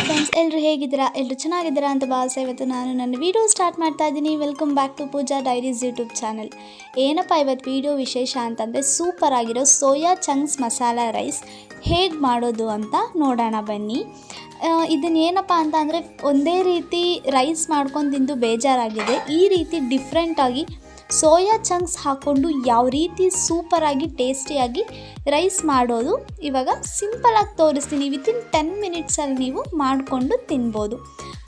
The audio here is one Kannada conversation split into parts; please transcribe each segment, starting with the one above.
ಫ್ರೆಂಡ್ಸ್, ಎಲ್ಲರೂ ಹೇಗಿದ್ದೀರಾ? ಎಲ್ಲರೂ ಚೆನ್ನಾಗಿದ್ದೀರಾ ಅಂತ ಭಾವಿಸಿ ಇವತ್ತು ನಾನು ನನ್ನ ವೀಡಿಯೋ ಸ್ಟಾರ್ಟ್ ಮಾಡ್ತಾ ಇದ್ದೀನಿ. Welcome back to Pooja diaries YouTube channel. ಏನಪ್ಪ ಇವತ್ತು ವೀಡಿಯೋ ವಿಶೇಷ ಅಂತಂದರೆ ಸೂಪರ್ ಆಗಿರೋ ಸೋಯಾ ಚಂಕ್ಸ್ ಮಸಾಲ ರೈಸ್ ಹೇಗೆ ಮಾಡೋದು ಅಂತ ನೋಡೋಣ ಬನ್ನಿ. ಇದನ್ನೇನಪ್ಪ ಅಂತ ಅಂದರೆ ಒಂದೇ ರೀತಿ ರೈಸ್ ಮಾಡ್ಕೊಂಡು ತಿಂದು ಬೇಜಾರಾಗಿದೆ. ಈ ರೀತಿ ಡಿಫ್ರೆಂಟಾಗಿ ಸೋಯಾ ಚಂಕ್ಸ್ ಹಾಕ್ಕೊಂಡು ಯಾವ ರೀತಿ ಸೂಪರಾಗಿ ಟೇಸ್ಟಿಯಾಗಿ ರೈಸ್ ಮಾಡೋದು ಇವಾಗ ಸಿಂಪಲಾಗಿ ತೋರಿಸ್ತೀನಿ. ವಿತಿನ್ 10 ಮಿನಿಟ್ಸಲ್ಲಿ ನೀವು ಮಾಡಿಕೊಂಡು ತಿನ್ಬೋದು.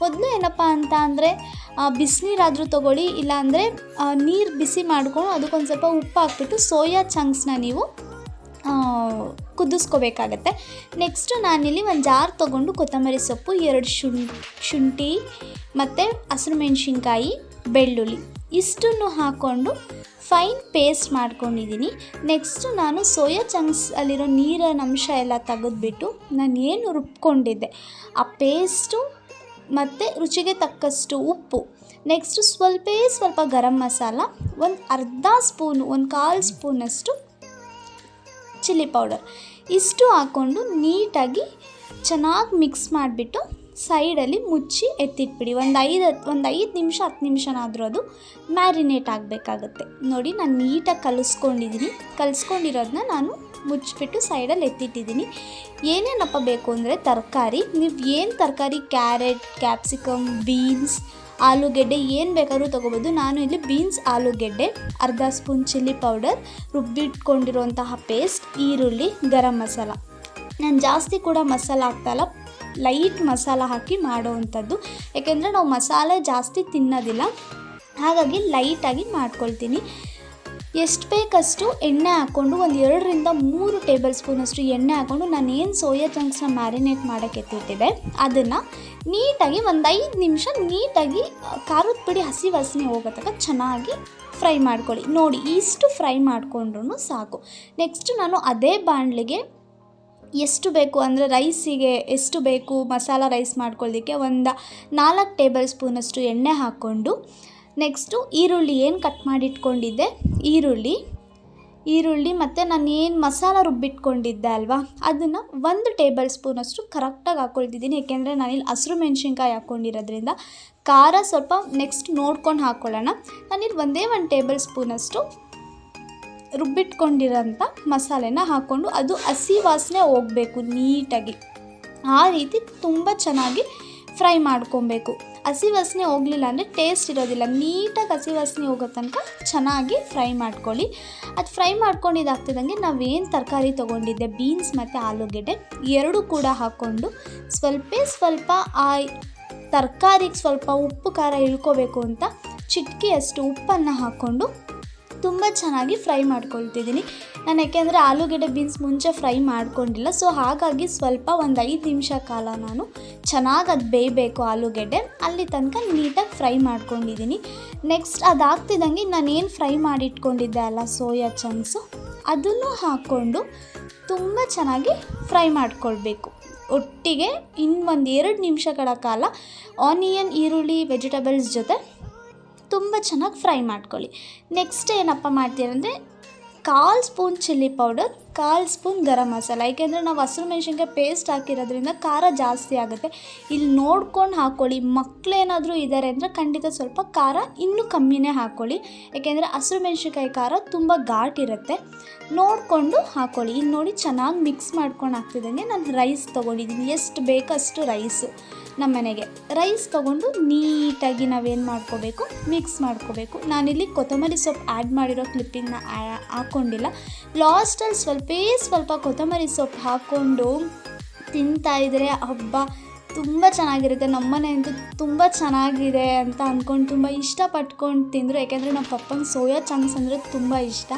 ಮೊದಲು ಏನಪ್ಪ ಅಂತ ಅಂದರೆ ಬಿಸಿನೀರಾದರೂ ತೊಗೊಳ್ಳಿ, ಇಲ್ಲಾಂದರೆ ನೀರು ಬಿಸಿ ಮಾಡಿಕೊಂಡು ಅದಕ್ಕೊಂದು ಸ್ವಲ್ಪ ಉಪ್ಪು ಹಾಕ್ಬಿಟ್ಟು ಸೋಯಾ ಚಂಕ್ಸ್ನ ನೀವು ಕುದಿಸ್ಕೋಬೇಕಾಗತ್ತೆ. ನೆಕ್ಸ್ಟು ನಾನಿಲ್ಲಿ ಒಂದು ಜಾರ್ ತೊಗೊಂಡು ಕೊತ್ತಂಬರಿ ಸೊಪ್ಪು, 2 ಶುಂಠಿ ಮತ್ತು ಹಸಿರು ಮೆಣಸಿನ್ಕಾಯಿ, ಬೆಳ್ಳುಳ್ಳಿ ಇಷ್ಟನ್ನು ಹಾಕ್ಕೊಂಡು ಫೈನ್ ಪೇಸ್ಟ್ ಮಾಡ್ಕೊಂಡಿದ್ದೀನಿ. ನೆಕ್ಸ್ಟು ನಾನು ಸೋಯಾ ಚಂಕ್ಸ್ ಅಲ್ಲಿರೋ ನೀರಿನ ಅಂಶ ಎಲ್ಲ ತೆಗೆದುಬಿಟ್ಟು ನಾನು ಏನು ರುಬ್ಕೊಂಡಿದ್ದೆ ಆ ಪೇಸ್ಟು ಮತ್ತು ರುಚಿಗೆ ತಕ್ಕಷ್ಟು ಉಪ್ಪು, ನೆಕ್ಸ್ಟು ಸ್ವಲ್ಪ ಗರಂ ಮಸಾಲ, ಒಂದು ಅರ್ಧ ಸ್ಪೂನು, ಒಂದು 1/4 ಸ್ಪೂನಷ್ಟು ಚಿಲ್ಲಿ ಪೌಡರ್ ಇಷ್ಟು ಹಾಕ್ಕೊಂಡು ನೀಟಾಗಿ ಚೆನ್ನಾಗಿ ಮಿಕ್ಸ್ ಮಾಡಿಬಿಟ್ಟು ಸೈಡಲ್ಲಿ ಮುಚ್ಚಿ ಎತ್ತಿಟ್ಬಿಡಿ. ಒಂದು 5 ನಿಮಿಷ 10 ನಿಮಿಷನಾದರೂ ಅದು ಮ್ಯಾರಿನೇಟ್ ಆಗಬೇಕಾಗುತ್ತೆ. ನೋಡಿ, ನಾನು ನೀಟಾಗಿ ಕಲಿಸ್ಕೊಂಡಿರೋದನ್ನ ನಾನು ಮುಚ್ಚಿಬಿಟ್ಟು ಸೈಡಲ್ಲಿ ಎತ್ತಿಟ್ಟಿದ್ದೀನಿ. ಏನೇನಪ್ಪ ಬೇಕು ಅಂದರೆ ತರಕಾರಿ, ನೀವು ಏನು ತರಕಾರಿ, ಕ್ಯಾರೆಟ್, ಕ್ಯಾಪ್ಸಿಕಮ್, ಬೀನ್ಸ್, ಆಲೂಗೆಡ್ಡೆ ಏನು ಬೇಕಾದ್ರೂ ತೊಗೋಬೋದು. ನಾನು ಇಲ್ಲಿ ಬೀನ್ಸ್, ಆಲೂಗೆಡ್ಡೆ, ಅರ್ಧ ಸ್ಪೂನ್ ಚಿಲ್ಲಿ ಪೌಡರ್, ರುಬ್ಬಿಟ್ಕೊಂಡಿರುವಂತಹ ಪೇಸ್ಟ್, ಈರುಳ್ಳಿ, ಗರಂ ಮಸಾಲ. ನಾನು ಜಾಸ್ತಿ ಕೂಡ ಮಸಾಲ ಹಾಕ್ತಾಯಿಲ್ಲ, ಲೈಟ್ ಮಸಾಲ ಹಾಕಿ ಮಾಡೋವಂಥದ್ದು. ಯಾಕೆಂದರೆ ನಾವು ಮಸಾಲೆ ಜಾಸ್ತಿ ತಿನ್ನೋದಿಲ್ಲ, ಹಾಗಾಗಿ ಲೈಟಾಗಿ ಮಾಡ್ಕೊಳ್ತೀನಿ. ಎಷ್ಟು ಬೇಕಷ್ಟು ಎಣ್ಣೆ ಹಾಕ್ಕೊಂಡು ಒಂದು 2-3 ಟೇಬಲ್ ಸ್ಪೂನಷ್ಟು ಎಣ್ಣೆ ಹಾಕ್ಕೊಂಡು ನಾನು ಏನು ಸೋಯಾ ಚಂಕ್ಸ್ನ ಮ್ಯಾರಿನೇಟ್ ಮಾಡೋಕ್ಕೆ ಎತ್ತಿಟ್ಟಿದ್ದೆ ಅದನ್ನು ನೀಟಾಗಿ ಒಂದು 5 ನಿಮಿಷ ನೀಟಾಗಿ ಖಾರದ ಪುಡಿ ಹಸಿ ವಾಸನೆ ಹೋಗೋ ತನಕ ಚೆನ್ನಾಗಿ ಫ್ರೈ ಮಾಡ್ಕೊಳ್ಳಿ. ನೋಡಿ, ಇಷ್ಟು ಫ್ರೈ ಮಾಡಿಕೊಂಡ್ರೂ ಸಾಕು. ನೆಕ್ಸ್ಟ್ ನಾನು ಅದೇ ಬಾಣಲಿಗೆ ಎಷ್ಟು ಬೇಕು ಅಂದರೆ ರೈಸಿಗೆ ಎಷ್ಟು ಬೇಕು ಮಸಾಲ ರೈಸ್ ಮಾಡ್ಕೊಳ್ಳೋದಕ್ಕೆ ಒಂದು 4 ಟೇಬಲ್ ಸ್ಪೂನಷ್ಟು ಎಣ್ಣೆ ಹಾಕ್ಕೊಂಡು, ನೆಕ್ಸ್ಟು ಈರುಳ್ಳಿ ಏನು ಕಟ್ ಮಾಡಿಟ್ಕೊಂಡಿದ್ದೆ ಈರುಳ್ಳಿ ಮತ್ತು ನಾನು ಏನು ಮಸಾಲ ರುಬ್ಬಿಟ್ಕೊಂಡಿದ್ದೆ ಅಲ್ವಾ ಅದನ್ನು 1 ಟೇಬಲ್ ಸ್ಪೂನಷ್ಟು ಕರೆಕ್ಟಾಗಿ ಹಾಕ್ಕೊಳ್ತಿದ್ದೀನಿ. ಏಕೆಂದರೆ ನಾನಿಲ್ಲಿ ಹಸಿರು ಮೆಣಸಿನ್ಕಾಯಿ ಹಾಕ್ಕೊಂಡಿರೋದ್ರಿಂದ ಖಾರ ಸ್ವಲ್ಪ ನೆಕ್ಸ್ಟ್ ನೋಡ್ಕೊಂಡು ಹಾಕ್ಕೊಳ್ಳೋಣ. ನಾನಿಲ್ಲಿ 1 ಟೇಬಲ್ ಸ್ಪೂನಷ್ಟು ರುಬ್ಬಿಟ್ಕೊಂಡಿರೋಂಥ ಮಸಾಲೆನ ಹಾಕ್ಕೊಂಡು ಅದು ಹಸಿ ವಾಸನೆ ಹೋಗಬೇಕು ನೀಟಾಗಿ. ಆ ರೀತಿ ತುಂಬ ಚೆನ್ನಾಗಿ ಫ್ರೈ ಮಾಡ್ಕೊಬೇಕು. ಹಸಿ ವಾಸನೆ ಹೋಗಲಿಲ್ಲ ಅಂದರೆ ಟೇಸ್ಟ್ ಇರೋದಿಲ್ಲ. ನೀಟಾಗಿ ಹಸಿ ವಾಸನೆ ಹೋಗೋ ತನಕ ಚೆನ್ನಾಗಿ ಫ್ರೈ ಮಾಡ್ಕೊಳ್ಳಿ. ಅದು ಫ್ರೈ ಮಾಡ್ಕೊಂಡಿದ್ದಾಗ್ತಿದ್ದಂಗೆ ನಾವೇನು ತರಕಾರಿ ತೊಗೊಂಡಿದ್ದೆ, ಬೀನ್ಸ್ ಮತ್ತು ಆಲೂಗೆಡ್ಡೆ 2 ಕೂಡ ಹಾಕ್ಕೊಂಡು ಸ್ವಲ್ಪ ಆ ತರಕಾರಿಗೆ ಸ್ವಲ್ಪ ಉಪ್ಪು ಖಾರ ಇಳ್ಕೋಬೇಕು ಅಂತ ಚಿಟಿಕೆಯಷ್ಟು ಉಪ್ಪನ್ನು ಹಾಕ್ಕೊಂಡು ತುಂಬ ಚೆನ್ನಾಗಿ ಫ್ರೈ ಮಾಡ್ಕೊಳ್ತಿದ್ದೀನಿ ನಾನು. ಯಾಕೆಂದರೆ ಆಲೂಗೆಡ್ಡೆ ಬೀನ್ಸ್ ಮುಂಚೆ ಫ್ರೈ ಮಾಡ್ಕೊಂಡಿಲ್ಲ, ಸೊ ಹಾಗಾಗಿ ಸ್ವಲ್ಪ ಒಂದು 5 ನಿಮಿಷ ಕಾಲ ನಾನು ಚೆನ್ನಾಗಿ ಅದು ಬೇಯಬೇಕು ಆಲೂಗೆಡ್ಡೆ, ಅಲ್ಲಿ ತನಕ ನೀಟಾಗಿ ಫ್ರೈ ಮಾಡ್ಕೊಂಡಿದ್ದೀನಿ. ನೆಕ್ಸ್ಟ್ ಅದಾಗ್ತಿದ್ದಂಗೆ ನಾನೇನು ಫ್ರೈ ಮಾಡಿಟ್ಕೊಂಡಿದ್ದೆ ಅಲ್ಲ ಸೋಯಾ ಚಂಕ್ಸು ಅದನ್ನು ಹಾಕ್ಕೊಂಡು ತುಂಬ ಚೆನ್ನಾಗಿ ಫ್ರೈ ಮಾಡ್ಕೊಳ್ಬೇಕು. ಒಟ್ಟಿಗೆ ಒಂದು 2 ನಿಮಿಷಗಳ ಕಾಲ ಆನಿಯನ್, ಈರುಳ್ಳಿ, ವೆಜಿಟೇಬಲ್ಸ್ ಜೊತೆ ತುಂಬ ಚೆನ್ನಾಗಿ ಫ್ರೈ ಮಾಡ್ಕೊಳ್ಳಿ. ನೆಕ್ಸ್ಟ್ ಏನಪ್ಪ ಮಾಡ್ತೀರಂದರೆ 1/4 spoon chilli powder, 1/4 spoon garam masala. ಏಕೆಂದರೆ ನಾವು ಹಸಿರು ಮೆಣಸಿನ್ಕಾಯಿ ಪೇಸ್ಟ್ ಹಾಕಿರೋದ್ರಿಂದ ಖಾರ ಜಾಸ್ತಿ ಆಗುತ್ತೆ. ಇಲ್ಲಿ ನೋಡ್ಕೊಂಡು ಹಾಕ್ಕೊಳ್ಳಿ. ಮಕ್ಕಳೇನಾದರೂ ಇದ್ದಾರೆ ಅಂದರೆ ಖಂಡಿತ ಸ್ವಲ್ಪ ಖಾರ ಇನ್ನೂ ಕಮ್ಮಿನೇ ಹಾಕ್ಕೊಳ್ಳಿ. ಏಕೆಂದರೆ ಹಸಿರು ಮೆಣಸಿನ್ಕಾಯಿ ಖಾರ ತುಂಬ ಘಾಟಿರುತ್ತೆ, ನೋಡಿಕೊಂಡು ಹಾಕ್ಕೊಳ್ಳಿ. ಇಲ್ಲಿ ನೋಡಿ, ಚೆನ್ನಾಗಿ ಮಿಕ್ಸ್ ಮಾಡ್ಕೊಂಡು ಹಾಕ್ತಿದ್ದಂಗೆ ನಾನು ರೈಸ್ ತೊಗೊಂಡಿದ್ದೀನಿ. ಎಷ್ಟು ಬೇಕಷ್ಟು ರೈಸು ನಮ್ಮ ಮನೆಗೆ ರೈಸ್ ತೊಗೊಂಡು ನೀಟಾಗಿ ನಾವೇನು ಮಾಡ್ಕೋಬೇಕು, ಮಿಕ್ಸ್ ಮಾಡ್ಕೋಬೇಕು. ನಾನಿಲ್ಲಿ ಕೊತ್ತಂಬರಿ ಸೊಪ್ಪು ಆ್ಯಡ್ ಮಾಡಿರೋ ಕ್ಲಿಪ್ಪಿಂಗ್ನ ಹಾಕ್ಕೊಂಡಿಲ್ಲ. ಲಾಸ್ಟಲ್ಲಿ ಸ್ವಲ್ಪ ಕೊತ್ತಂಬರಿ ಸೊಪ್ಪು ಹಾಕ್ಕೊಂಡು ತಿಂತಾಯಿದ್ರೆ ಹಬ್ಬ ತುಂಬ ಚೆನ್ನಾಗಿರುತ್ತೆ. ನಮ್ಮನೆ ಅಂತೂ ತುಂಬ ಚೆನ್ನಾಗಿದೆ ಅಂತ ಅಂದ್ಕೊಂಡು ತುಂಬ ಇಷ್ಟಪಟ್ಕೊಂಡು ತಿಂದರು. ಯಾಕೆಂದರೆ ನಮ್ಮ ಪಪ್ಪಂಗೆ ಸೋಯಾ ಚಂಕ್ಸ್ ಅಂದರೆ ತುಂಬ ಇಷ್ಟ.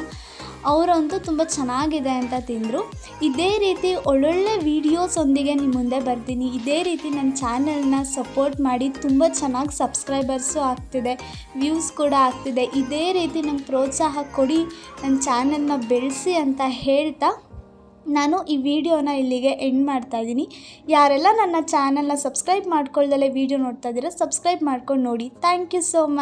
ಅವರಂತೂ ತುಂಬ ಚೆನ್ನಾಗಿದೆ ಅಂತ ತಿಂದರು. ಇದೇ ರೀತಿ ಒಳ್ಳೊಳ್ಳೆ ವೀಡಿಯೋಸೊಂದಿಗೆ ನಿಮ್ಮ ಮುಂದೆ ಬರ್ತೀನಿ. ಇದೇ ರೀತಿ ನನ್ನ ಚಾನಲ್ನ ಸಪೋರ್ಟ್ ಮಾಡಿ. ತುಂಬ ಚೆನ್ನಾಗಿ ಸಬ್ಸ್ಕ್ರೈಬರ್ಸು ಆಗ್ತಿದೆ, ವ್ಯೂಸ್ ಕೂಡ ಆಗ್ತಿದೆ. ಇದೇ ರೀತಿ ನಂಗೆ ಪ್ರೋತ್ಸಾಹ ಕೊಡಿ, ನನ್ನ ಚಾನಲ್ನ ಬೆಳೆಸಿ ಅಂತ ಹೇಳ್ತಾ ನಾನು ಈ ವಿಡಿಯೋನ ಇಲ್ಲಿಗೆ ಎಂಡ್ ಮಾಡ್ತಾಯಿದ್ದೀನಿ. ಯಾರೆಲ್ಲ ನನ್ನ ಚಾನಲ್ನ ಸಬ್ಸ್ಕ್ರೈಬ್ ಮಾಡ್ಕೊಳ್ದಲ್ಲೇ ವಿಡಿಯೋ ನೋಡ್ತಾ ಇದ್ದೀರಾ, ಸಬ್ಸ್ಕ್ರೈಬ್ ಮಾಡ್ಕೊಂಡು ನೋಡಿ. Thank you so much.